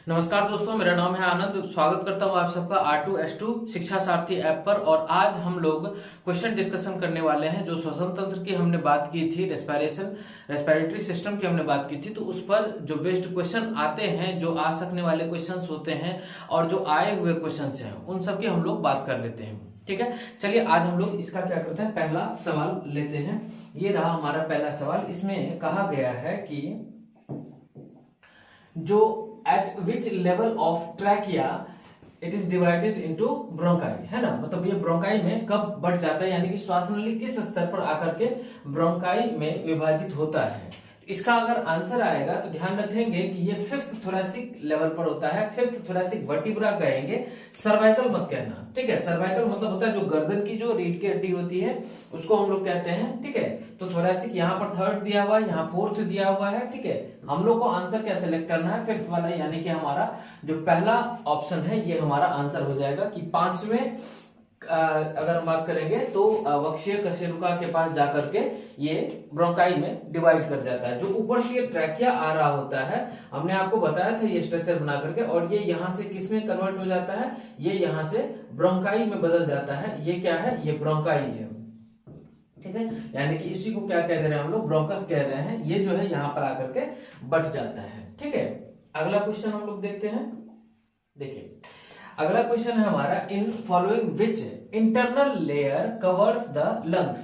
नमस्कार दोस्तों, मेरा नाम है आनंद। स्वागत करता हूं आप सबका R2S2 शिक्षा सारथी ऐप पर। और आज हम लोग क्वेश्चन डिस्कशन करने वाले हैं। जो श्वसन तंत्र की हमने बात की थी, रेस्पिरेटरी सिस्टम की हमने बात की थी, तो उस पर जो बेस्ड क्वेश्चन आते हैं, जो आ सकने वाले क्वेश्चंस होते हैं और जो आए हुए क्वेश्चंस हैं, उन सब की हम लोग बात कर लेते हैं। ठीक है, चलिए आज हम लोग इसका क्या करते हैं, पहला सवाल लेते हैं। ये रहा हमारा पहला सवाल। इसमें कहा गया है कि जो at which level of trachea it is divided into bronchi, है ना। मतलब ये ब्रोंकाई में कब बढ़ जाता है, यानी कि श्वास नली किस स्तर पर आकर के ब्रोंकाई में विभाजित होता है। इसका अगर आंसर आएगा तो ध्यान रखेंगे कि ये फिफ्थ थोरैसिक लेवल पर होता है। फिफ्थ थोरैसिक वर्टिब्रा कहेंगे, सर्वाइकल मत कहना। ठीक है, सर्वाइकल मतलब होता है जो गर्दन की जो रीढ़ की हड्डी होती है, उसको हम लोग कहते हैं। ठीक है, तो थोरैसिक यहाँ पर थर्ड दिया हुआ है, यहाँ फोर्थ दिया हुआ है। ठीक है, हम लोग को आंसर क्या सिलेक्ट करना है, फिफ्थ वाला, यानी कि हमारा जो पहला ऑप्शन है ये हमारा आंसर हो जाएगा। कि पांचवें अगर हम बात करेंगे तो वक्षीय कशेरुका के पास जाकर के ये ब्रोंकाई में डिवाइड कर जाता है। जो ऊपर से ये ट्रैकिया आ रहा होता है, हमने आपको बताया था ये स्ट्रक्चर बना करके, और ये यहाँ से किस में कन्वर्ट हो जाता है, ये यहाँ से ब्रोंकाई में बदल जाता है। ये क्या है, ये ब्रोंकाई है। ठीक है, यानी कि इसी को क्या कह रहे हैं हम लोग, ब्रोंकस कह रहे हैं। ये जो है यहाँ पर आकर के बट जाता है। ठीक है, अगला क्वेश्चन हम लोग देखते हैं। देखिए अगला क्वेश्चन है हमारा, in following which internal layer covers the lungs.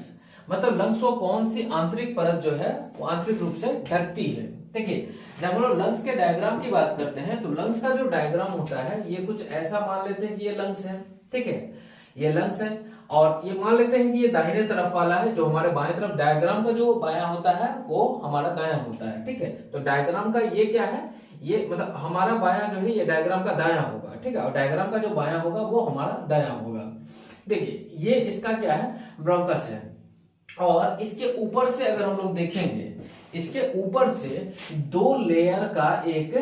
मतलब लंग्स को कौन सी आंतरिक परत जो है वो आंतरिक रूप से ढकती है। देखिए जब हम लोग लंग्स के डायग्राम की बात करते हैं तो लंग्स का जो डायग्राम होता है ये कुछ ऐसा मान लेते हैं कि ये लंग्स है। ठीक है, ये लंग्स है, और ये मान लेते हैं कि ये दाहिने तरफ वाला है, जो हमारे बाएं तरफ डायग्राम का जो बायां होता है वो हमारा दायां होता है। ठीक है, तो डायग्राम का ये क्या है, ये मतलब हमारा बायां जो है ये डायग्राम का दायां होगा। ठीक है, और डायग्राम का जो बायां होगा वो हमारा दायां होगा। देखिए ये इसका क्या है, ब्रोंकस है। और इसके ऊपर से अगर हम लोग देखेंगे, इसके ऊपर से दो लेयर का एक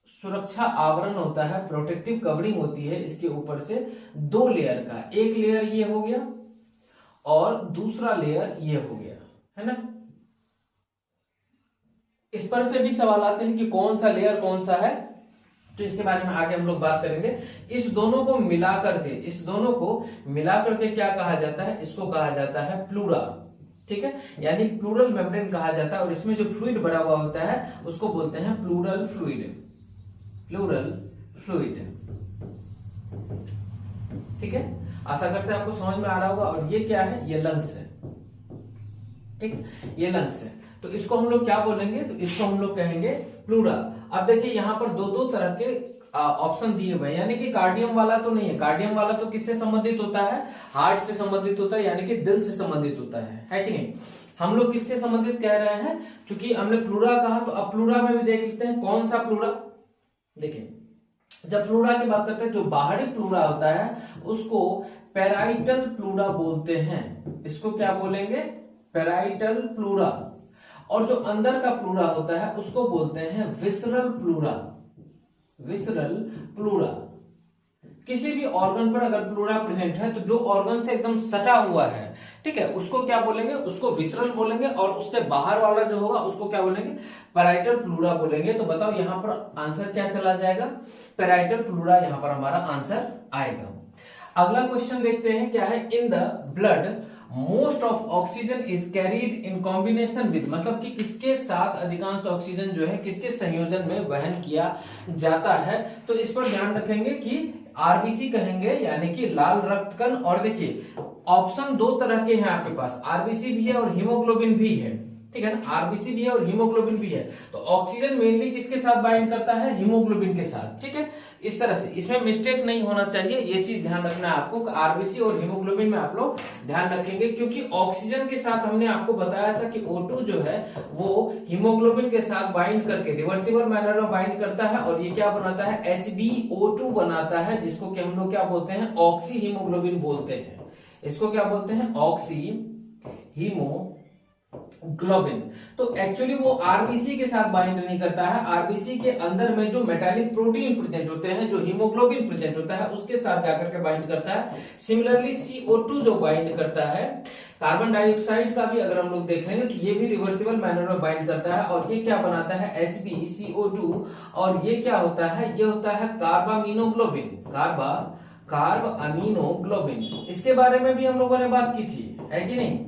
सुरक्षा आवरण होता है, प्रोटेक्टिव कवरिंग होती है इसके ऊपर से दो लेयर का। एक लेयर ये हो गया और दूसरा लेयर ये हो गया, है ना। इस पर से भी सवाल आते हैं कि कौन सा लेयर कौन सा है, तो इसके बारे में आगे हम लोग बात करेंगे। इस दोनों को मिला करके क्या कहा जाता है, इसको कहा जाता है प्लूरा। ठीक है, यानी प्लूरल मेम्ब्रेन कहा जाता है। और इसमें जो फ्लूइड भरा हुआ होता है उसको बोलते हैं प्लूरल फ्लूइड। ठीक है, आशा करते हैं आपको समझ में आ रहा होगा। और ये क्या है, ये लंग्स है। ठीक, ये लंग्स है, तो इसको हम लोग क्या बोलेंगे, तो इसको हम लोग कहेंगे प्लूरा। अब देखिए यहाँ पर दो तरह के ऑप्शन दिए हुए हैं, यानी कि कार्डियम वाला तो नहीं है। कार्डियम वाला तो किससे संबंधित होता है, हार्ट से संबंधित होता है, यानी कि दिल से संबंधित होता है कि नहीं। हम लोग किससे संबंधित कह रहे हैं, क्योंकि हमने प्लूरा कहा, तो अब प्लूरा में भी देख लेते हैं कौन सा प्लूरा। देखिए जब प्लूरा की बात करते हैं, जो बाहरी प्लूरा होता है उसको पेराइटल प्लूरा बोलते हैं। इसको क्या बोलेंगे, पेराइटल प्लूरा। और जो अंदर का प्लूरा होता है उसको बोलते हैं विसरल प्लूरा। किसी भी ऑर्गन पर अगर प्लूरा प्रेजेंट है तो जो ऑर्गन से एकदम सटा हुआ है, ठीक है, उसको क्या बोलेंगे, उसको विसरल बोलेंगे। और उससे बाहर वाला जो होगा उसको क्या बोलेंगे, पैराइटल प्लूरा बोलेंगे। तो बताओ यहां पर आंसर क्या चला जाएगा, पैराइटल प्लूरा यहां पर हमारा आंसर आएगा। अगला क्वेश्चन देखते हैं क्या है, in the blood most of oxygen is carried in combination with. मतलब कि किसके साथ अधिकांश ऑक्सीजन जो है किसके संयोजन में वहन किया जाता है। तो इस पर ध्यान रखेंगे कि आरबीसी कहेंगे, यानी कि लाल रक्त कण। और देखिए ऑप्शन दो तरह के हैं आपके पास, आरबीसी भी है और हीमोग्लोबिन भी है। ठीक है ना, आरबीसी भी है और हीमोग्लोबिन भी है। तो ऑक्सीजन मेनली किसके साथ बाइंड करता है, हीमोग्लोबिन के साथ। ठीक है, इस तरह से इसमें मिस्टेक नहीं होना चाहिए, ये चीज ध्यान रखना है आपको। आरबीसी और हीमोग्लोबिन में आप लोग ध्यान रखेंगे, क्योंकि ऑक्सीजन के साथ हमने आपको बताया था कि O2 जो है वो हीमोग्लोबिन के साथ बाइंड करके रिवर्सिबल मैनर में बाइंड करता है, और ये क्या बनाता है, HbO2 बनाता है, जिसको कि हम लोग क्या बोलते हैं, ऑक्सी हीमोग्लोबिन बोलते हैं। इसको क्या बोलते हैं, ऑक्सी हीमोग्लोबिन। तो एक्चुअली वो आरबीसी के साथ बाइंड नहीं करता है, आरबीसी के अंदर में जो मेटालिक प्रोटीन प्रेजेंट होते हैं, जो हीमोग्लोबिन प्रेजेंट होता है, उसके साथ जाकर के बाइंड करता है। सिमिलरली CO2 जो बाइंड करता है कार्बन डाइऑक्साइड का भी अगर हम लोग देख लेंगे तो ये भी रिवर्सिबल मैनर में बाइंड करता है और ये क्या बनाता है HbCO2 और ये क्या होता है, ये होता है कार्बामिनोग्लोबिन, कार्ब अमीनोग्लोबिन। इसके बारे में भी हम लोगों ने बात की थी, है कि नहीं?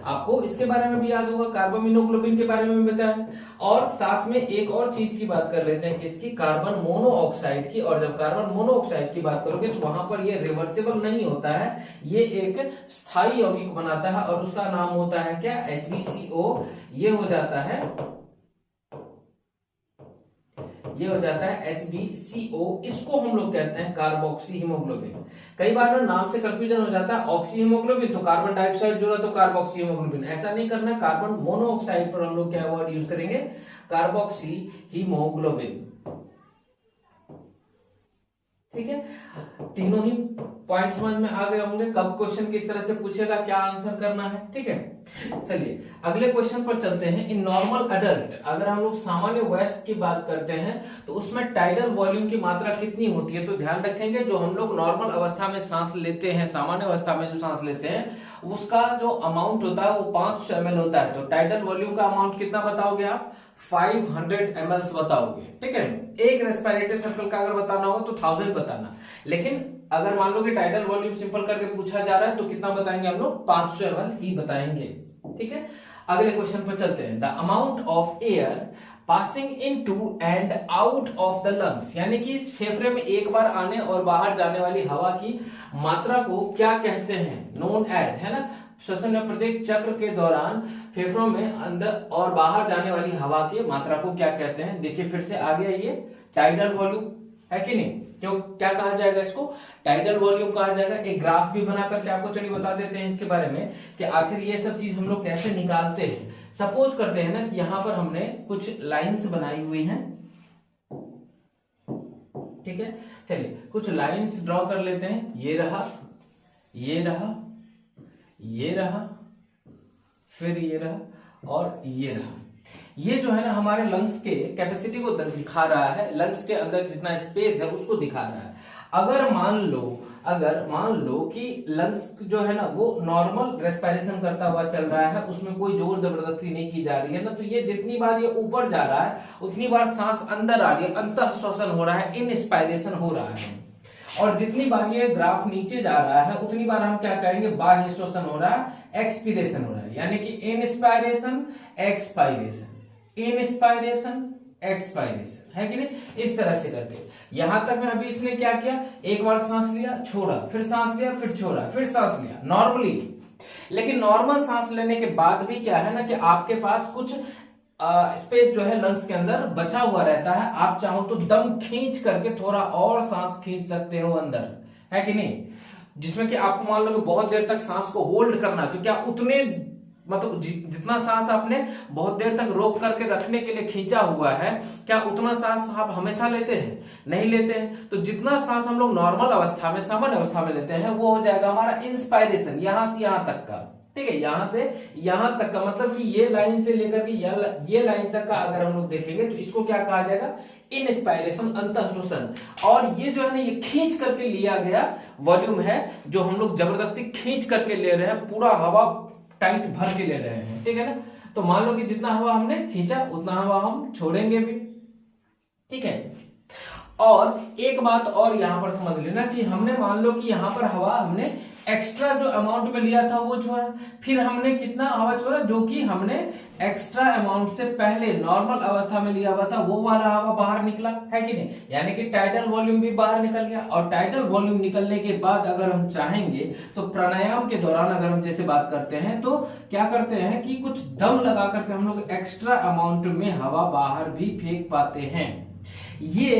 आपको इसके बारे में भी याद होगा, कार्बामिनोग्लोबिन के बारे में भी बताया। और साथ में एक और चीज की बात कर लेते हैं, किसकी? कार्बन मोनोऑक्साइड की। और जब कार्बन मोनोऑक्साइड की बात करोगे तो वहां पर ये रिवर्सिबल नहीं होता है, ये एक स्थायी यौगिक बनाता है और उसका नाम होता है क्या? HbCO। ये हो जाता है HbCO। इसको हम लोग कहते हैं कार्बोक्सी हीमोग्लोबिन। कई बार ना नाम से कंफ्यूजन हो जाता है, ऑक्सी हीमोग्लोबिन तो कार्बन डाइऑक्साइड जुड़ा तो कार्बोक्सी हीमोग्लोबिन। ऐसा नहीं करना, कार्बन मोनोऑक्साइड पर हम लोग क्या वर्ड यूज करेंगे? Carboxy haemoglobin. ठीक है, तीनों ही पॉइंट समझ में आ गए होंगे। कब क्वेश्चन किस तरह से पूछेगा, क्या आंसर करना है। ठीक है, चलिए अगले क्वेश्चन पर चलते हैं। इन नॉर्मल अडल्ट, अगर हम लोग सामान्य वयस्क की बात करते हैं तो उसमें टाइडल वॉल्यूम की मात्रा कितनी होती है? तो ध्यान रखेंगे, जो हम लोग नॉर्मल अवस्था में सांस लेते हैं, सामान्य अवस्था में जो सांस लेते हैं, उसका जो अमाउंट होता है वो 500 ml होता है। तो टाइडल वॉल्यूम का अमाउंट कितना बताओगे आप? 500 ml बताओगे। ठीक है, एक रेस्पिरेटरी सर्कल का अगर बताना हो तो 1000 बताना, लेकिन अगर मान लो कि टाइडल वॉल्यूम सिंपल करके पूछा जा रहा है तो कितना बताएंगे हम लोग? 500 ml ही बताएंगे। ठीक है, अगले क्वेश्चन पर चलते हैं। The amount of air passing into and out of the lungs, यानी कि इस फेफड़े में एक बार आने और बाहर जाने वाली हवा की मात्रा को क्या कहते हैं? नोन एज, है ना? श्वसन में प्रत्येक चक्र के दौरान फेफड़ों में अंदर और बाहर जाने वाली हवा की मात्रा को क्या कहते हैं? देखिए फिर से आ गया ये टाइडल वॉल्यूम, है कि नहीं? क्यों, क्या कहा जाएगा इसको? टाइडल वॉल्यूम कहा जाएगा। एक ग्राफ भी बना करके आपको चलिए बता देते हैं इसके बारे में कि आखिर ये सब चीज हम लोग कैसे निकालते हैं। सपोज करते हैं ना कि यहां पर हमने कुछ लाइंस बनाई हुई हैं। ठीक है, चलिए कुछ लाइंस ड्रॉ कर लेते हैं। ये रहा, ये रहा, ये रहा, फिर ये रहा और ये रहा। ये जो है ना हमारे लंग्स के कैपेसिटी को दिखा रहा है, लंग्स के अंदर जितना स्पेस है उसको दिखा रहा है। अगर मान लो कि लंग्स जो है ना वो नॉर्मल रेस्पिरेशन करता हुआ चल रहा है, उसमें कोई जोर जबरदस्ती नहीं की जा रही है ना, तो ये जितनी बार ये ऊपर जा रहा है उतनी बार सांस अंदर आ रही है, अंतः श्वसन हो रहा है, इनस्पायरेशन हो रहा है। और जितनी बार ये ग्राफ नीचे जा रहा है उतनी बार हम क्या करेंगे? बाह्य श्वसन हो रहा है, एक्सपीरेशन हो रहा है, यानी कि इनस्पायरेशन एक्सपायरेशन, इनस्पायरेशन एक्सपायरेशन, है कि नहीं? इस तरह से करके यहां तक में अभी इसने क्या किया? एक बार सांस लिया, छोड़ा, फिर सांस लिया, फिर छोड़ा, फिर सांस लिया, नॉर्मली। लेकिन नॉर्मल सांस लेने के बाद भी क्या है ना कि आपके पास कुछ स्पेस जो है लंग्स के अंदर बचा हुआ रहता है। आप चाहो तो दम खींच करके थोड़ा और सांस खींच सकते हो अंदर, है कि नहीं? जिसमें कि आपको मान लो कि बहुत देर तक सांस को होल्ड करना है, तो क्या उतने मतलब जितना सांस आपने बहुत देर तक रोक करके रखने के लिए खींचा हुआ है, क्या उतना सांस आप हमेशा लेते हैं? नहीं लेते हैं। तो जितना सांस हम लोग नॉर्मल अवस्था में, सामान्य अवस्था में लेते हैं, वो हो जाएगा हमारा इंस्पायरेशन, यहां से यहां तक का। ठीक है, यहां से यहां तक का मतलब कि ये लाइन से लेकर के ये लाइन तक का अगर हम लोग देखेंगे तो इसको क्या कहा जाएगा? इनस्पायरेशन, अंतः श्वसन। और ये जो है ना ये खींच करके लिया गया वॉल्यूम है, जो हम लोग जबरदस्ती खींच करके ले रहे हैं, पूरा हवा टाइट भर के ले रहे हैं। ठीक है ना? तो मान लो कि जितना हवा हमने खींचा उतना हवा हम छोड़ेंगे भी। ठीक है, और एक बात और यहां पर समझ लेना कि हमने मान लो कि यहां पर हवा हमने एक्स्ट्रा जो अमाउंट में लिया था वो छोड़ा, फिर हमने कितना हवा छोड़ा? जो कि हमने एक्स्ट्रा अमाउंट से पहले नॉर्मल अवस्था में लिया हुआ था वो वाला हवा बाहर निकला, है कि नहीं? यानी कि टाइडल वॉल्यूम भी बाहर निकल गया। और टाइडल वॉल्यूम निकलने के बाद अगर हम चाहेंगे तो प्राणायाम के दौरान अगर हम जैसे बात करते हैं तो क्या करते हैं कि कुछ दम लगा करके हम लोग एक्स्ट्रा अमाउंट में हवा बाहर भी फेंक पाते हैं। ये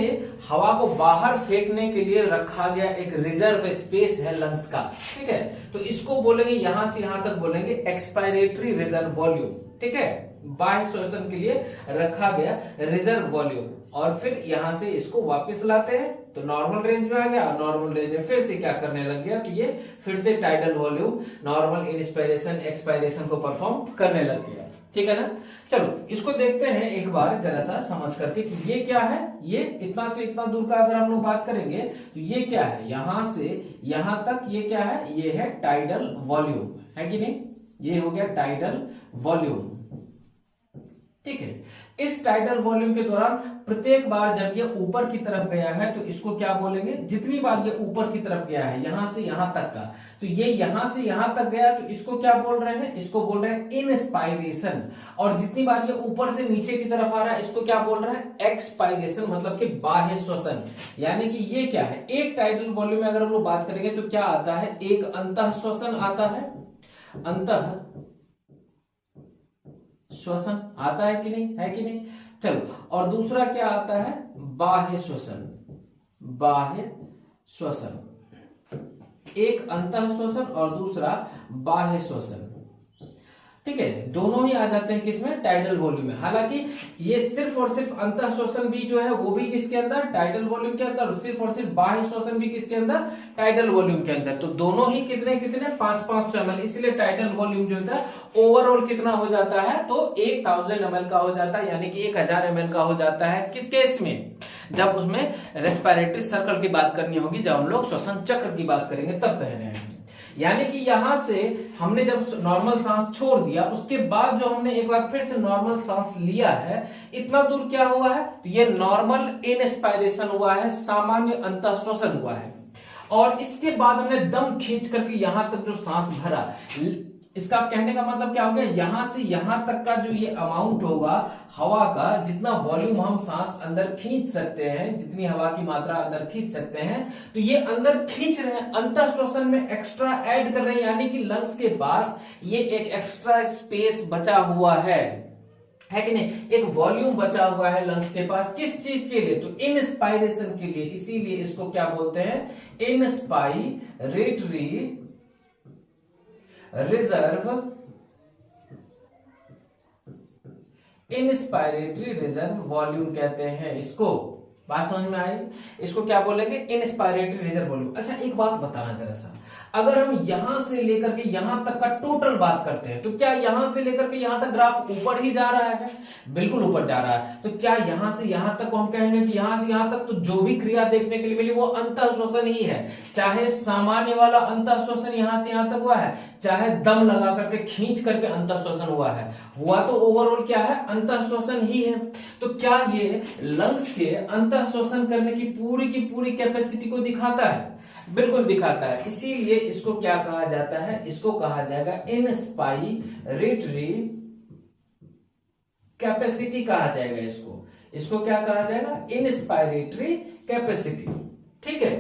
हवा को बाहर फेंकने के लिए रखा गया एक रिजर्व स्पेस है लंग्स का। ठीक है, तो इसको बोलेंगे, यहां से यहां तक बोलेंगे एक्सपायरेटरी रिजर्व वॉल्यूम। ठीक है, बाह्य श्वसन के लिए रखा गया रिजर्व वॉल्यूम। और फिर यहां से इसको वापस लाते हैं तो नॉर्मल रेंज में आ गया, नॉर्मल रेंज में फिर से क्या करने लग गया? तो ये फिर से tidal volume normal inspiration expiration को परफॉर्म करने लग गया। ठीक है ना? चलो इसको देखते हैं एक बार जरा सा समझ करके कि ये क्या है। ये इतना से इतना दूर का अगर हम लोग बात करेंगे तो ये क्या है? यहां से यहां तक ये क्या है? ये है टाइडल वॉल्यूम, है कि नहीं? ये हो गया टाइडल वॉल्यूम। ठीक है, इस टाइडल वॉल्यूम के दौरान प्रत्येक बार जब ये ऊपर की तरफ गया है तो इसको क्या बोलेंगे, जितनी बार ये ऊपर की तरफ गया है यहां से यहां तक का, तो ये यहां से यहां तक गया तो इसको क्या बोल रहे हैं, इसको बोल रहे हैं इंस्पायरेशन। और जितनी बार ये ऊपर से नीचे की तरफ आ रहा है इसको क्या बोल रहे हैं, एक्सपायरेशन, मतलब कि बाह्य श्वसन। यानी कि ये क्या है, एक टाइडल वॉल्यूम में अगर हम लोग बात करेंगे तो क्या आता है, एक अंतः श्वसन आता है, अंतः श्वसन आता है कि नहीं, है कि नहीं। चलो, और दूसरा क्या आता है, बाह्य श्वसन, बाह्य श्वसन, एक अंतः श्वसन और दूसरा बाह्य श्वसन। ठीक है, दोनों ही आ जाते हैं किसमें, टाइडल वॉल्यूम में। हालांकि ये सिर्फ और सिर्फ अंतः श्वसन भी जो है वो भी किसके अंदर, टाइडल वॉल्यूम के अंदर, सिर्फ और सिर्फ बाह्य श्वसन भी किसके अंदर, टाइडल वॉल्यूम के अंदर। तो दोनों ही कितने कितने 500 ml, इसलिए टाइडल वॉल्यूम जो होता है ओवरऑल कितना हो जाता है, तो 1000 ml का हो जाता है, यानी कि 1000 ml का हो जाता है। किस केस में, जब उसमें रेस्पिरेटरी सर्कल की बात करनी होगी, जब हम लोग श्वसन चक्र की बात करेंगे तब कह रहे हैं। यानी कि यहां से हमने जब नॉर्मल सांस छोड़ दिया उसके बाद जो हमने एक बार फिर से नॉर्मल सांस लिया है, इतना दूर क्या हुआ है, तो ये नॉर्मल इनस्पायरेशन हुआ है, सामान्य अंतः श्वसन हुआ है। और इसके बाद हमने दम खींच करके यहां तक जो सांस भरा, इसका कहने का मतलब क्या हो गया, यहां से यहां तक का जो ये अमाउंट होगा हवा का, जितना वॉल्यूम हम सांस अंदर खींच सकते हैं, जितनी हवा की मात्रा अंदर खींच सकते हैं, तो ये अंदर खींच रहे हैं, अंतर श्वसन में एक्स्ट्रा ऐड कर रहे हैं। यानी कि लंग्स के पास ये एक एक्स्ट्रा स्पेस बचा हुआ है कि नहीं, एक वॉल्यूम बचा हुआ है लंग्स के पास, किस चीज के लिए, तो इंस्पायरेशन के लिए। इसीलिए इसको क्या बोलते हैं, inspiratory reserve, inspiratory reserve volume कहते हैं इसको। बात समझ में आई, इसको क्या बोलेंगे, इंस्पायरेटरी रिजर्व वॉल्यूम। अच्छा, एक बात बताना जरा सा, अगर हम यहां से लेकर के यहां तक का टोटल बात करते हैं तो क्या यहां से लेकर के यहां तक ग्राफ ऊपर ही जा रहा है, बिल्कुल ऊपर जा रहा है। तो क्या यहां से यहां तक को हम कहेंगे कि यहां से यहां तक तो जो भी क्रिया देखने के लिए मिली वो अंतः श्वसन ही है, चाहे सामान्य वाला अंतः श्वसन यहां से यहां तक हुआ है, चाहे दम लगा करके खींच करके अंतः श्वसन हुआ है, हुआ तो ओवरऑल क्या है, अंतः श्वसन ही है। तो क्या ये लंग्स के अंतः श्वसन करने की पूरी कैपेसिटी को दिखाता है, बिल्कुल दिखाता है। इसीलिए इसको क्या कहा जाता है, इसको कहा जाएगा इंस्पायरेटरी कैपेसिटी कहा जाएगा। इसको क्या कहा जाएगा, इंस्पायरेटरी कैपेसिटी। ठीक है,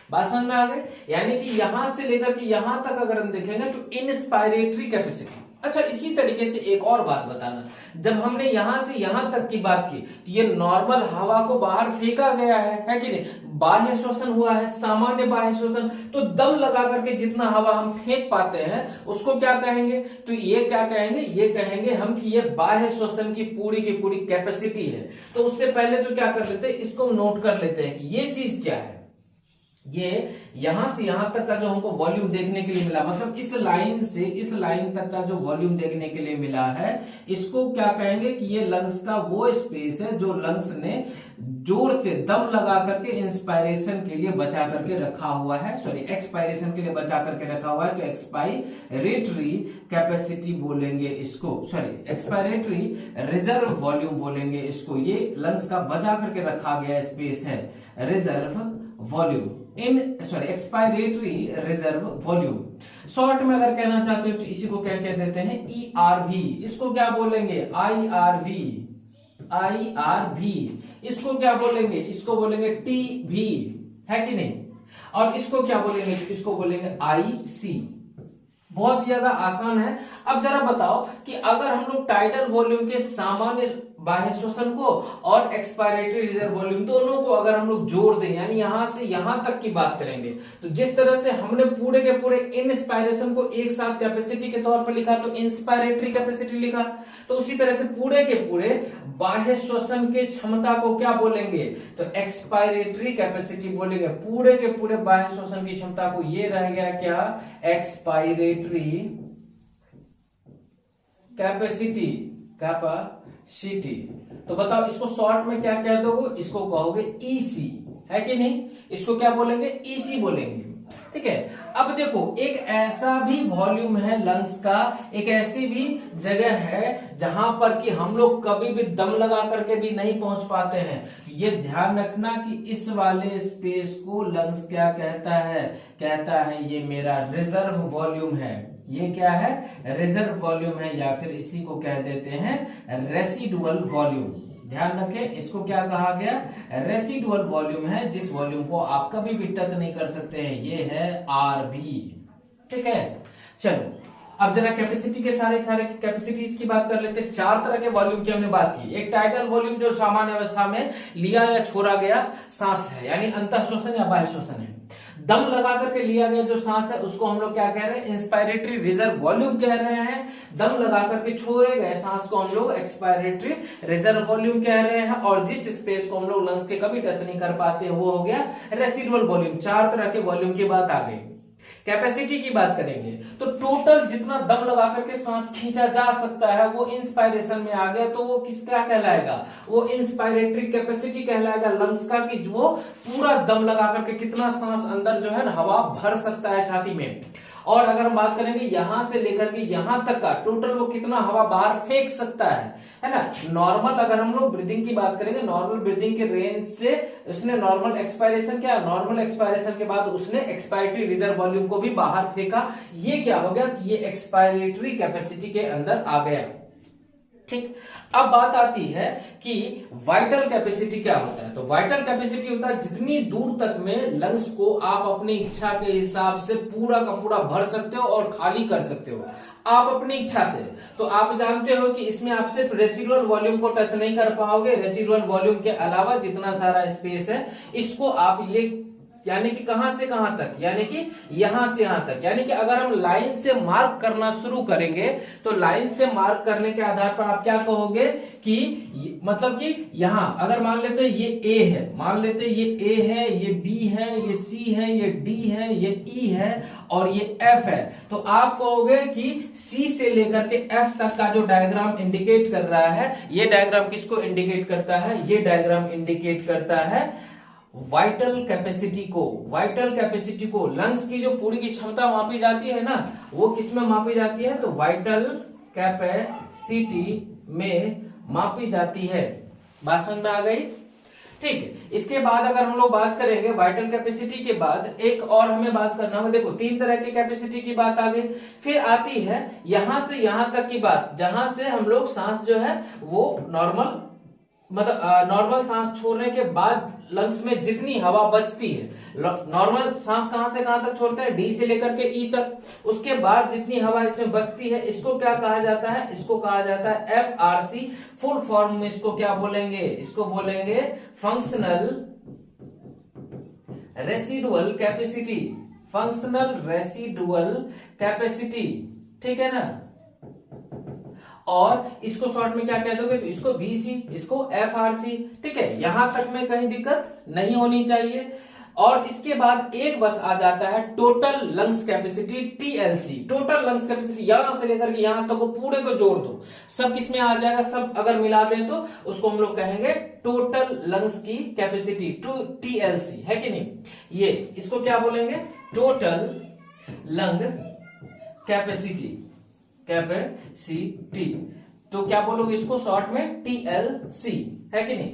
बात समझ में आ गई। यानी कि यहां से लेकर के यहां तक अगर हम देखेंगे तो इंस्पायरेटरी कैपेसिटी। अच्छा, इसी तरीके से एक और बात बताना, जब हमने यहां से यहां तक की बात की तो ये नॉर्मल हवा को बाहर फेंका गया है कि नहीं, बाह्य श्वसन हुआ है, सामान्य बाह्य श्वसन। तो दम लगा करके जितना हवा हम फेंक पाते हैं उसको क्या कहेंगे, तो ये क्या कहेंगे, ये कहेंगे हम कि ये बाह्य श्वसन की पूरी कैपेसिटी है। तो उससे पहले तो क्या कर लेते हैं, इसको नोट कर लेते हैं कि ये चीज क्या है। ये यहां से यहां तक का जो हमको वॉल्यूम देखने के लिए मिला, मतलब इस लाइन से इस लाइन तक का जो वॉल्यूम देखने के लिए मिला है, इसको क्या कहेंगे कि ये लंग्स का वो स्पेस है जो लंग्स ने जोर से दम लगा करके इंस्पायरेशन के लिए बचा करके रखा हुआ है, सॉरी एक्सपायरेशन के लिए बचा करके रखा हुआ है। तो एक्सपायरेटरी कैपेसिटी बोलेंगे इसको, सॉरी एक्सपायरेटरी रिजर्व वॉल्यूम बोलेंगे इसको। ये लंग्स का बचा करके रखा गया स्पेस है, reserve volume, expiratory reserve volume. Short में अगर कहना चाहते हो तो इसी को क्या कह देते हैं, ERV। इसको क्या बोलेंगे, IRV, इसको क्या बोलेंगे, इसको बोलेंगे TV, है कि नहीं। और इसको क्या बोलेंगे, इसको बोलेंगे IC। बहुत ज्यादा आसान है। अब जरा बताओ कि अगर हम लोग टाइडल वॉल्यूम के सामान्य बाह्य श्वसन को और एक्सपायरेटरी रिजर्व वॉल्यूम दोनों को अगर हम लोग जोड़ दें, यानी यहां से यहां तक की बात करेंगे, तो जिस तरह से हमने पूरे के पूरे इंस्पायरेशन को एक साथ कैपेसिटी के तौर पर लिखा तो इंस्पायरेटरी कैपेसिटी लिखा, तो उसी तरह से पूरे के पूरे बाह्य श्वसन के क्षमता को क्या बोलेंगे, तो एक्सपायरेटरी कैपेसिटी बोलेंगे। पूरे के पूरे बाह्य श्वसन की क्षमता को, ये रह गया क्या, एक्सपायरेटरी कैपेसिटी। तो बताओ इसको शॉर्ट में क्या कह दोगे, इसको कहोगे EC, है कि नहीं। इसको क्या बोलेंगे, EC बोलेंगे। ठीक है। अब देखो एक ऐसा भी वॉल्यूम है लंग्स का, एक ऐसी भी जगह है जहां पर कि हम लोग कभी भी दम लगा करके भी नहीं पहुंच पाते हैं। ये ध्यान रखना कि इस वाले स्पेस को लंग्स क्या कहता है, कहता है ये मेरा रिजर्व वॉल्यूम है। ये क्या है, रिजर्व वॉल्यूम है, या फिर इसी को कह देते हैं रेसिडुअल वॉल्यूम। ध्यान रखें, इसको क्या कहा गया, रेसिडुअल वॉल्यूम है, जिस वॉल्यूम को आप कभी भी टच नहीं कर सकते हैं। ये है आरबी। ठीक है, चलो अब जरा कैपेसिटी के सारे कैपेसिटीज की बात कर लेते हैं। 4 तरह के वॉल्यूम की हमने बात की। एक टाइडल वॉल्यूम जो सामान्य अवस्था में लिया या छोड़ा गया सांस है, यानी अंतः श्वसन या बाह्य श्वसन है। दम लगा करके लिया गया जो सांस है उसको हम लोग क्या कह रहे हैं, इंस्पायरेटरी रिजर्व वॉल्यूम कह रहे हैं। दम लगा करके छोड़े गए सांस को हम लोग एक्सपायरेटरी रिजर्व वॉल्यूम कह रहे हैं। और जिस स्पेस को हम लोग लंग्स के कभी टच नहीं कर पाते वो हो गया रेसिडुअल वॉल्यूम। 4 तरह के वॉल्यूम की बात आ गई। कैपेसिटी की बात करेंगे तो टोटल जितना दम लगा करके सांस खींचा जा सकता है वो इंस्पायरेशन में आ गया, तो वो किसका कहलाएगा, वो इंस्पायरेटरी कैपेसिटी कहलाएगा लंग्स का, कि वो पूरा दम लगा करके कितना सांस अंदर जो है ना हवा भर सकता है छाती में। और अगर हम बात करेंगे यहां से लेकर के यहां तक का टोटल वो कितना हवा बाहर फेंक सकता है ना। नॉर्मल अगर हम लोग ब्रीदिंग की बात करेंगे, नॉर्मल ब्रीदिंग के रेंज से उसने नॉर्मल एक्सपायरेशन क्या, नॉर्मल एक्सपायरेशन के बाद उसने एक्सपायरेटरी रिजर्व वॉल्यूम को भी बाहर फेंका। ये क्या हो गया, ये एक्सपायरेटरी कैपेसिटी के अंदर आ गया। ठीक, अब बात आती है कि वाइटल कैपेसिटी क्या होता है। तो वाइटल कैपेसिटी होता है जितनी दूर तक में लंग्स को आप अपनी इच्छा के हिसाब से पूरा का पूरा भर सकते हो और खाली कर सकते हो आप अपनी इच्छा से। तो आप जानते हो कि इसमें आप सिर्फ रेसिडुअल वॉल्यूम को टच नहीं कर पाओगे, रेसिडुअल वॉल्यूम के अलावा जितना सारा स्पेस है इसको आप ये यानी कि कहां से कहां तक, यानी कि यहां से यहां तक, यानी कि अगर हम लाइन से मार्क करना शुरू करेंगे तो लाइन से मार्क करने के आधार पर आप क्या कहोगे कि मतलब कि यहां अगर मान लेते हैं ये ए है, मान लेते हैं ये ए है, ये बी है, ये सी है, ये डी है, ये ई है और ये एफ है, तो आप कहोगे कि सी से लेकर के एफ तक का जो डायग्राम इंडिकेट कर रहा है, ये डायग्राम किसको इंडिकेट करता है, ये डायग्राम इंडिकेट करता है वाइटल कैपेसिटी को। वाइटल कैपेसिटी को लंग्स की जो पूरी की क्षमता मापी जाती है ना, वो किसमें मापी जाती है, तो वाइटल कैपेसिटी में मापी जाती है। बात समझ में आ गई। ठीक, इसके बाद अगर हम लोग बात करेंगे वाइटल कैपेसिटी के बाद एक और हमें बात करना होगा। देखो 3 तरह की कैपेसिटी की बात आ गई। फिर आती है यहां से यहां तक की बात, जहां से हम लोग सांस जो है वो नॉर्मल मतलब नॉर्मल सांस छोड़ने के बाद लंग्स में जितनी हवा बचती है, नॉर्मल सांस कहां से कहां तक छोड़ते हैं, डी से लेकर के ई तक, उसके बाद जितनी हवा इसमें बचती है इसको क्या कहा जाता है, इसको कहा जाता है एफआरसी। फुल फॉर्म में इसको क्या बोलेंगे, इसको बोलेंगे functional residual capacity. Functional residual capacity, ठीक है ना। और इसको शॉर्ट में क्या कह दोगे, तो इसको वीसी, इसको एफआरसी। ठीक है, यहां तक में कहीं दिक्कत नहीं होनी चाहिए। और इसके बाद एक बस आ जाता है total lungs capacity, TLC. Total lungs capacity यहां से लेकर के यहां तक को पूरे को जोड़ दो, सब किसमें आ जाएगा, सब अगर मिला दें तो उसको हम लोग कहेंगे टोटल लंग्स की कैपेसिटी, टीएलसी, है कि नहीं। ये इसको क्या बोलेंगे, टोटल लंग कैपेसिटी, कैपेसिटी। तो क्या बोलोगे इसको शॉर्ट में, टीएलसी, है कि नहीं।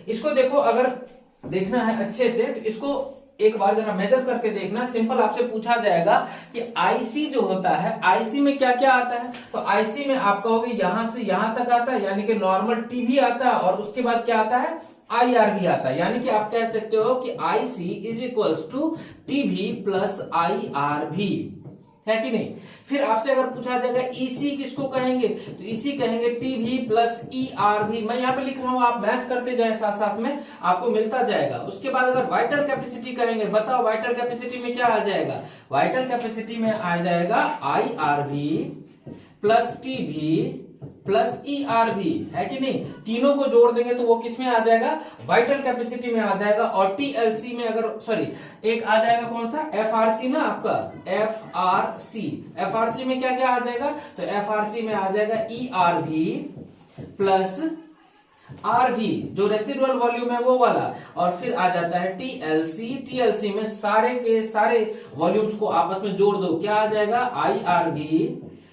इसको देखो, अगर देखना है अच्छे से तो इसको एक बार जरा मेजर करके देखना। सिंपल आपसे पूछा जाएगा कि आईसी जो होता है, आईसी में क्या क्या आता है, तो आईसी में आप कहोगे यहां से यहां तक आता है, यानी कि नॉर्मल टीवी आता है, और उसके बाद क्या आता है, आईआरबी आता है। यानी कि आप कह सकते हो कि IC is equals to TV plus IRB, है कि नहीं। फिर आपसे अगर पूछा जाएगा ईसी किसको कहेंगे, तो ईसी कहेंगे टीवी प्लस ईआरबी। मैं यहाँ पे लिख रहा हूं, आप मैच करते जाए साथ साथ में, आपको मिलता जाएगा। उसके बाद अगर वाइटल कैपेसिटी करेंगे, बताओ वाइटल कैपेसिटी में क्या आ जाएगा, वाइटल कैपेसिटी में आ जाएगा IRB plus TV plus ERB, है कि नहीं। तीनों को जोड़ देंगे तो वो किसमें आ जाएगा, वाइटल कैपेसिटी में आ जाएगा। और टीएलसी में अगर एक आ जाएगा कौन सा, एफआरसी ना आपका, एफआरसी। एफआरसी में क्या क्या आ जाएगा, तो एफआरसी में आ जाएगा ईआरबी प्लस RV जो रेसिडुअल वॉल्यूम है वो वाला, और फिर आ जाता है TLC। TLC में सारे के सारे वॉल्यूम्स को आपस में जोड़ दो, क्या आ जाएगा, IRV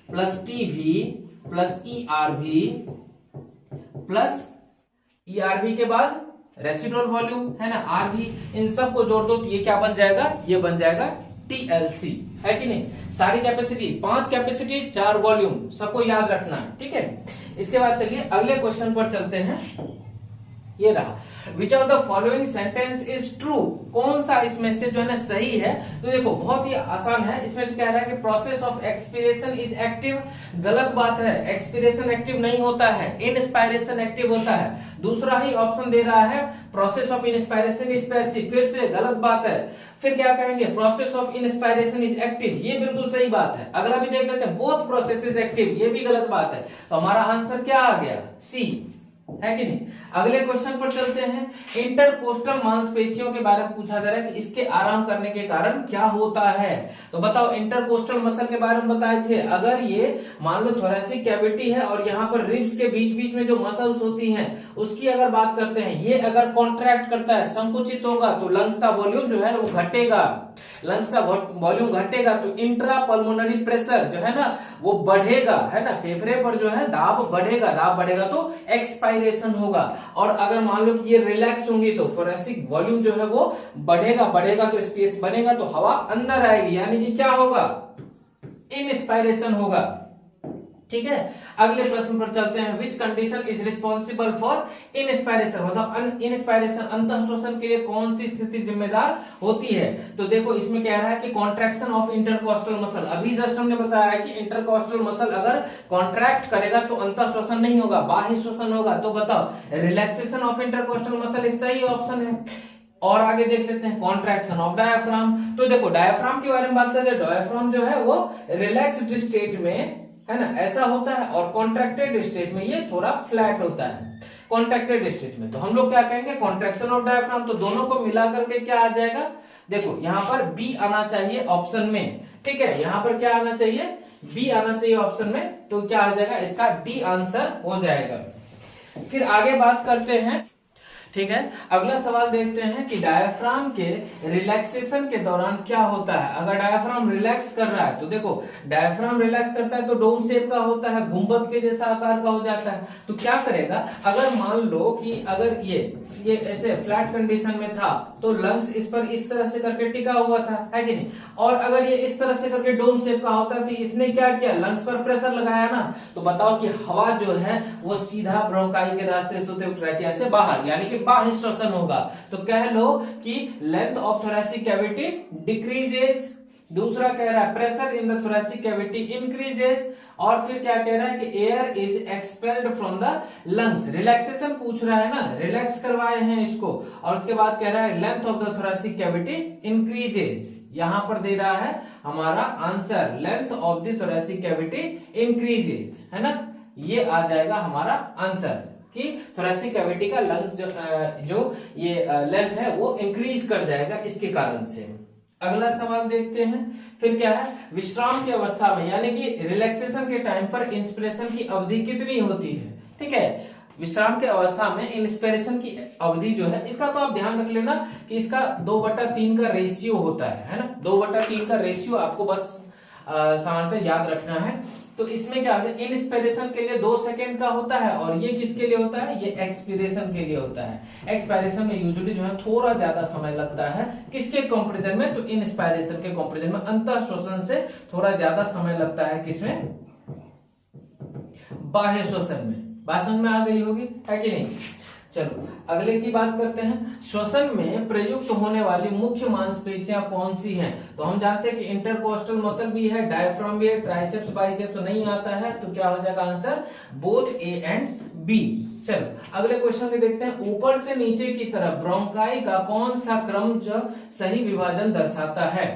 plus TV plus ERV plus ERV के बाद रेसिडुअल वॉल्यूम है ना RV, इन सब को जोड़ दो तो ये क्या बन जाएगा, ये बन जाएगा TLC, है कि नहीं। सारी कैपेसिटी 5 कैपेसिटी 4 वॉल्यूम, सबको याद रखना है, ठीक है। इसके बाद चलिए अगले क्वेश्चन पर चलते हैं। ये रहा, which of the following sentence is true, कौन सा इसमें से जो है ना सही है। तो देखो बहुत ही आसान है, इसमें से कह रहा है कि process of expiration is active, गलत बात है, एक्सपीरेशन एक्टिव नहीं होता है, इंस्पायरेशन एक्टिव होता है। दूसरा ही ऑप्शन दे रहा है process of inspiration is passive, फिर से गलत बात है। फिर क्या कहेंगे, process of inspiration is active, ये बिल्कुल सही बात है। अगला भी देख लेते हैं, बोथ प्रोसेस इज एक्टिव, ये भी गलत बात है। तो हमारा आंसर क्या आ गया, सी, है कि नहीं। अगले क्वेश्चन पर चलते हैं। इंटरकोस्टल मांसपेशियों के बारे में पूछा जा रहा है कि इसके आराम करने के कारण क्या होता है। तो बताओ, इंटरकोस्टल मसल के बारे में बताए थे, अगर ये मान लो थोरेसिक कैविटी है और यहाँ पर रिब्स के बीच बीच में जो मसल्स होती हैं उसकी अगर बात करते हैं, ये अगर कॉन्ट्रैक्ट करता है, संकुचित होगा, तो लंग्स का वॉल्यूम जो है वो घटेगा। लंग्स का वॉल्यूम घटेगा तो इंट्रा पल्मोनरी प्रेशर जो है ना वो बढ़ेगा, है ना, फेफड़े पर जो है दाब बढ़ेगा, दाब बढ़ेगा तो एक्सपायरेशन होगा। और अगर मान लो कि ये रिलैक्स होंगी तो थोरेसिक वॉल्यूम जो है वो बढ़ेगा, बढ़ेगा तो स्पेस बनेगा, तो हवा अंदर आएगी, यानी कि क्या होगा, इंस्पायरेशन होगा, ठीक है। अगले प्रश्न पर चलते हैं। Which condition is responsible for inspiration, मतलब इंस्पायरेशन अंतः श्वसन के लिए कौन सी स्थिति जिम्मेदार होती है। तो देखो इसमें कह रहा है कि कॉन्ट्रैक्शन ऑफ इंटरकोस्टल मसल, अभी जस्ट हमने बताया कि इंटरकोस्टल मसल अगर कॉन्ट्रैक्ट करेगा तो अंतः श्वसन नहीं होगा, बाह्य श्वसन होगा। तो बताओ, रिलैक्सेशन ऑफ इंटरकोस्टल मसल एक सही ऑप्शन है। और आगे देख लेते हैं, कॉन्ट्रैक्शन ऑफ डायाफ्राम। तो देखो डायाफ्राम के बारे में बात करते हैं, डायाफ्राम जो है वो रिलैक्स्ड स्टेट में, है ना, ऐसा होता है, और कॉन्ट्रैक्टेड स्टेट में ये थोड़ा फ्लैट होता है। कॉन्ट्रैक्टेड स्टेट में तो हम लोग क्या कहेंगे, कॉन्ट्रैक्शन ऑफ डायफ्राम। तो दोनों को मिलाकर के क्या आ जाएगा, देखो यहाँ पर बी आना चाहिए ऑप्शन में, ठीक है। यहाँ पर क्या आना चाहिए, बी आना चाहिए ऑप्शन में, तो क्या आ जाएगा, इसका डी आंसर हो जाएगा। फिर आगे बात करते हैं, ठीक है। अगला सवाल देखते हैं कि डायाफ्राम के रिलैक्सेशन के दौरान क्या होता है। अगर डायाफ्राम रिलैक्स कर रहा है तो देखो, डायाफ्राम रिलैक्स करता है तो डोम शेप का होता है, गुंबद के जैसा आकार का हो जाता है। तो क्या करेगा, अगर मान लो कि अगर ये ऐसे फ्लैट कंडीशन में था तो लंग्स इस पर इस तरह से करके टिका हुआ था, है कि नहीं। और अगर ये इस तरह से करके डोम शेप का होता तो इसने क्या किया, लंग्स पर प्रेशर लगाया ना। तो बताओ कि हवा जो है वो सीधा ब्रोंकाई के रास्ते से ट्रैकिया से बाहर, यानी कि बाह्य श्वसन होगा। तो कह लो कि length of thoracic cavity decreases. दूसरा कह रहा है pressure in the thoracic cavity increases. और फिर क्या कह रहा है कि air is expelled from the lungs. Relaxation पूछ रहा है ना, रिलैक्स करवाए हैं इसको। और उसके बाद कह रहा है length of the thoracic cavity increases. यहां पर दे रहा है हमारा answer, length of the thoracic cavity increases, है ना। ये आ जाएगा हमारा आंसर कि थोरेसिक कैविटी का लंग्स जो ये लेंथ है वो इंक्रीज कर जाएगा इसके कारण से। अगला सवाल देखते हैं। फिर क्या है, विश्राम की अवस्था में, यानी कि रिलैक्सेशन के टाइम पर इंस्पिरेशन की अवधि कितनी होती है, ठीक है। विश्राम के अवस्था में इंस्पिरेशन की अवधि जो है, इसका तो आप ध्यान रख लेना कि इसका 2/3 का रेशियो होता है ना। 2/3 का रेशियो आपको बस सामान्यतः याद रखना है। तो इसमें क्या होता है, इंस्पिरेशन के लिए 2 सेकेंड का होता है, और ये किसके लिए होता है, ये एक्सपिरेशन के लिए होता है। एक्सपायरेशन में यूजुअली जो है थोड़ा ज्यादा समय लगता है, किसके कंपैरिजन में, तो इंस्पायरेशन के कंपैरिजन में अंतः श्वसन से थोड़ा ज्यादा समय लगता है, किसमें, बाह्य श्वसन में। बात समझ में आ गई होगी, है कि नहीं। चलो अगले की बात करते हैं। श्वसन में प्रयुक्त होने वाली मुख्य मांसपेशियां कौन सी हैं। तो हम जानते हैं कि इंटरकोस्टल मसल भी है, डायफ्राम भी है, ट्राइसेप्स बाइसेप्स तो नहीं आता है। तो क्या हो जाएगा answer, both A and B. चलो अगले क्वेश्चन को देखते हैं। ऊपर से नीचे की तरफ ब्रोंकाई का कौन सा क्रम जो सही विभाजन दर्शाता है।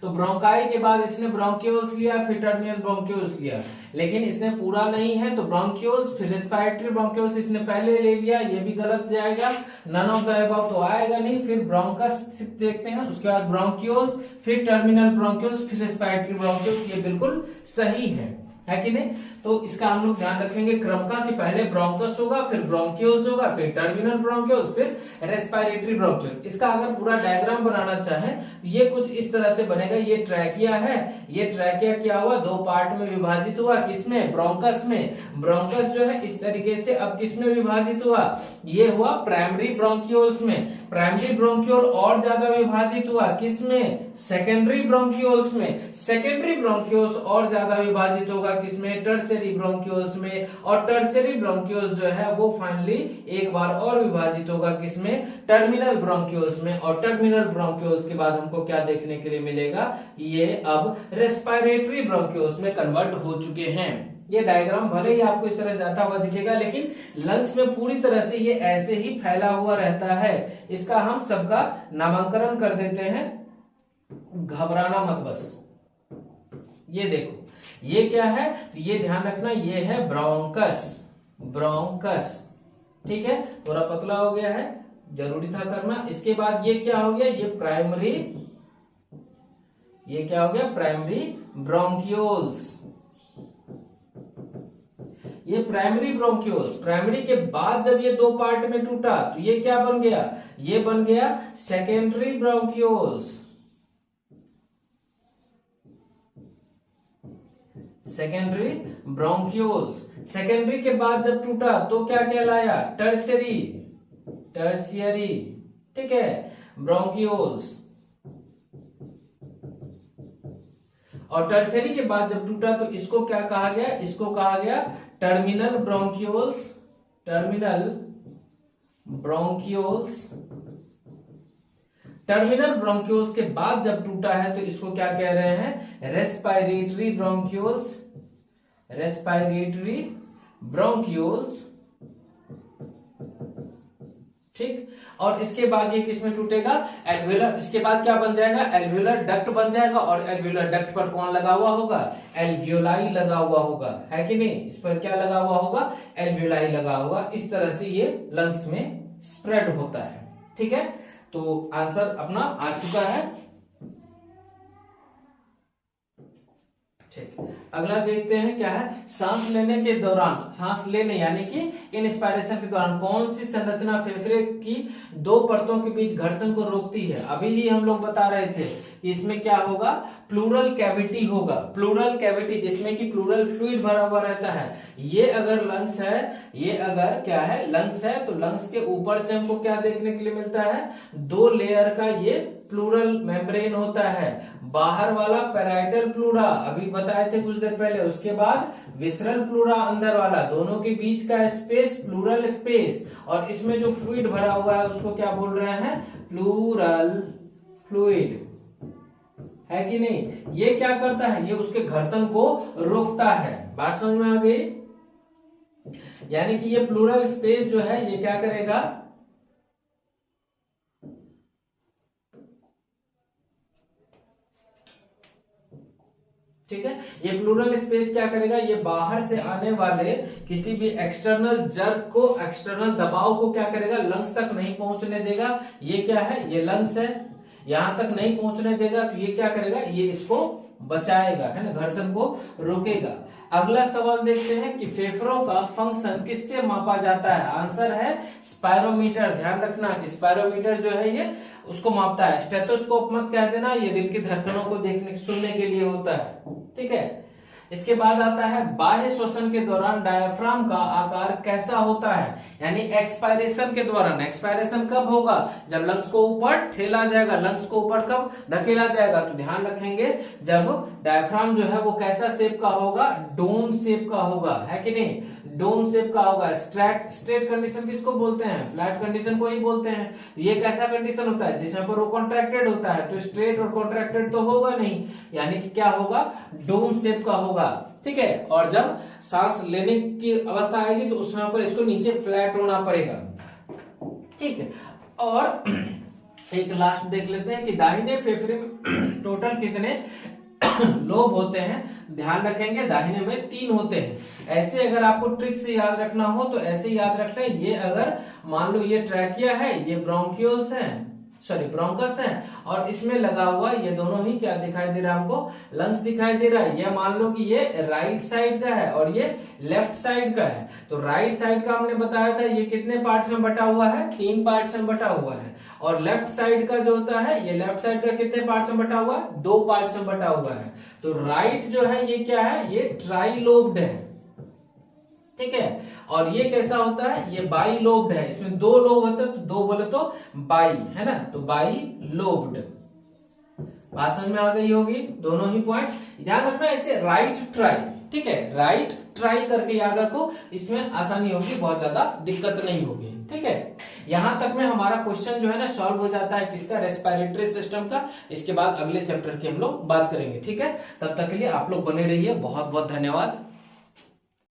तो ब्रोंकाई के बाद इसने ब्रोंक्यूल्स लिया, फिर टर्मिनल ब्रोंक्यूल्स लिया, लेकिन इसमें पूरा नहीं है। तो ब्रोंक्यूल्स फिर रेस्पिरेटरी ब्रोंक्यूल्स इसने पहले ले लिया, ये भी गलत जाएगा। नन ऑफ द अबव तो आएगा नहीं। फिर ब्रोंकस देखते हैं, उसके बाद ब्रोंक्यूल्स, फिर टर्मिनल ब्रोंक्यूल्स, फिर रेस्पिरेटरी ब्रोंक्यूल्स, ये बिल्कुल सही है। है कि नहीं। तो इसका हम लोग ध्यान रखेंगे क्रम का कि पहले ब्रोंकस होगा, फिर ब्रोंकियोल्स होगा, फिर टर्मिनल ब्रोंकियोल्स, फिर रेस्पिरेटरी ब्रोंकियोल्स। इसका अगर पूरा डायग्राम बनाना चाहें ये कुछ इस तरह से बनेगा। ये ट्रैकिया है, ये ट्रैकिया क्या हुआ, दो पार्ट में विभाजित हुआ, किसमें, ब्रोंकस में। ब्रोंकस जो है इस तरीके से अब किसमें विभाजित हुआ, ये हुआ प्राइमरी ब्रोंकियोल्स में। प्राइमरी ब्रोंकियोल और ज्यादा विभाजित हुआ किसमें, सेकेंडरी ब्रोंकियोल्स में। सेकेंडरी ब्रोंकियोल्स और ज्यादा विभाजित होगा किसमें, टर्शियरी ब्रोंकियोल्स में। और टर्शियरी ब्रोंकियोल्स जो है वो फाइनली एक बार और विभाजित होगा किसमें, टर्मिनल ब्रोंकियोल्स में। और टर्मिनल ब्रोंकियोल्स के बाद हमको क्या देखने के लिए मिलेगा, ये अब रेस्पिरेटरी ब्रोंकियोल्स में कन्वर्ट हो चुके हैं। ये डायग्राम भले ही आपको इस तरह से जाता हुआ दिखेगा, लेकिन लंग्स में पूरी तरह से ये ऐसे ही फैला हुआ रहता है। इसका हम सबका नामांकन कर देते हैं, घबराना मत बस। ये देखो ये क्या है, तो ये ध्यान रखना, ये है ब्रोंकस, ब्रोंकस, ठीक है, थोड़ा पतला हो गया है, जरूरी था करना। इसके बाद ये क्या हो गया, ये प्राइमरी, ये क्या हो गया, प्राइमरी ब्रोंकियोल्स। ये प्राइमरी ब्रोंकियोल्स, प्राइमरी के बाद जब ये दो पार्ट में टूटा तो ये क्या बन गया, ये बन गया secondary bronchioles. Secondary bronchioles. Secondary के बाद जब टूटा तो क्या कहलाया, टर्शियरी, टर्शियरी, ठीक है, ब्रोंकियोल्स। और टर्शियरी के बाद जब टूटा तो इसको क्या कहा गया, इसको कहा गया terminal bronchioles, terminal bronchioles. Terminal bronchioles के बाद जब टूटा है तो इसको क्या कह रहे हैं, रेस्पिरेटरी ब्रोंकियोल्स, रेस्पिरेटरी ब्रोंकियोल्स, ठीक। और इसके बाद ये किसमें टूटेगा, एल्वियोलर। इसके बाद क्या बन जाएगा, एल्वियोलर डक्ट बन जाएगा। और एल्वियोलर डक्ट पर कौन लगा हुआ होगा, एल्वियोलाई लगा हुआ होगा, है कि नहीं। इस पर क्या लगा हुआ होगा, एल्वियोलाई लगा होगा। इस तरह से ये लंग्स में स्प्रेड होता है, ठीक है। तो आंसर अपना आ चुका है, ठीक। अगला देखते हैं क्या है, सांस लेने के दौरान, सांस लेने यानी कि इंस्पायरेशन के दौरान कौन सी संरचना फेफड़े की दो परतों के बीच घर्षण को रोकती है। अभी ही हम लोग बता रहे थे कि इसमें क्या होगा, प्लूरल कैविटी होगा, प्लूरल कैविटी जिसमें कि प्लूरल फ्लूइड भरा हुआ रहता है। ये अगर लंग्स है, ये अगर क्या है, लंग्स है, तो लंग्स के ऊपर से हमको क्या देखने के लिए मिलता है, दो लेयर का ये प्लूरल मेम्ब्रेन होता है। बाहर वाला पैराइटल प्लूरा अभी बताए थे कुछ देर पहले, उसके बाद विसरल प्लूरा अंदर वाला, दोनों के बीच का स्पेस प्लूरल स्पेस। और इसमें जो फ्लूइड भरा हुआ है उसको क्या बोल रहे हैं, प्लूरल फ्लूइड, है कि नहीं। ये क्या करता है, ये उसके घर्षण को रोकता है। बात समझ में आ गई, यानी कि ये प्लूरल स्पेस जो है ये क्या करेगा, ठीक है, ये प्लूरल स्पेस क्या करेगा, ये बाहर से आने वाले किसी भी एक्सटर्नल जर्क को, एक्सटर्नल दबाव को क्या करेगा, लंग्स तक नहीं पहुंचने देगा। ये क्या है, ये लंग्स है, यहां तक नहीं पहुंचने देगा तो ये क्या करेगा, ये इसको बचाएगा, है ना, घर्षण को रोकेगा। अगला सवाल देखते हैं कि फेफड़ों का फंक्शन किससे मापा जाता है। आंसर है स्पायरोमीटर। ध्यान रखना कि स्पायरोमीटर जो है ये उसको मापता है। स्टेथोस्कोप मत कह देना, ये दिल की धड़कनों को देखने सुनने के लिए होता है, ठीक है। इसके बाद आता है बाह्य श्वसन के दौरान डायफ्राम का आकार कैसा होता है, यानी एक्सपायरेशन के दौरान। एक्सपायरेशन कब होगा, जब लंग्स को ऊपर ठेला जाएगा, लंग्स को ऊपर कब धकेला जाएगा, तो ध्यान रखेंगे जब डायफ्राम जो है वो कैसा शेप का होगा, डोम शेप का होगा, है कि नहीं, डोम शेप का होगा। स्ट्रेट कंडीशन किसको बोलते हैं, फ्लैट कंडीशन को ही बोलते हैं। ये कैसा कंडीशन होता है, जिसमें पर वो कॉन्ट्रैक्टेड होता है, तो स्ट्रेट और कॉन्ट्रैक्टेड तो होगा नहीं, यानी कि क्या होगा, डोम शेप का होगा, ठीक है। और जब सांस लेने की अवस्था आएगी तो उस समय पर इसको नीचे फ्लैट होना पड़ेगा, ठीक है। और एक लास्ट देख लेते हैं कि दाहिने फेफड़े में टोटल कितने लोब होते हैं। ध्यान रखेंगे दाहिने में 3 होते हैं। ऐसे अगर आपको ट्रिक से याद रखना हो तो ऐसे याद रख लें। ये अगर मान लो ये ट्रैकिया है, ये ब्रोंकियोल्स है, सॉरी ब्रोंकस है, और इसमें लगा हुआ ये दोनों ही क्या दिखाई दे रहा है हमको, लंग्स दिखाई दे रहा है। ये मान लो कि ये राइट साइड का है और ये लेफ्ट साइड का है। तो राइट साइड का हमने बताया था ये कितने पार्ट्स में बटा हुआ है, 3 पार्ट्स में बटा हुआ है। और लेफ्ट साइड का जो होता है, ये लेफ्ट साइड का कितने पार्ट्स में बटा हुआ है, 2 पार्ट्स में बटा हुआ है। तो राइट जो है ये क्या है, ये ट्राइलोब्ड है, ठीक है। और ये कैसा होता है, ये बाई लोब्ड है। इसमें 2 लोब होते हैं, तो 2 बोले तो बाई, है ना, तो बाई लोब्ड। बात समझ में आ गई होगी, दोनों ही पॉइंट ध्यान रखना। ऐसे राइट ट्राई, ठीक है, राइट ट्राई करके याद रखो, इसमें आसानी होगी, बहुत ज्यादा दिक्कत नहीं होगी, ठीक है। यहां तक में हमारा क्वेश्चन जो है ना सॉल्व हो जाता है किसका, रेस्पिरेटरी सिस्टम का। इसके बाद अगले चैप्टर की हम लोग बात करेंगे, ठीक है। तब तक के लिए आप लोग बने रहिए, बहुत बहुत धन्यवाद।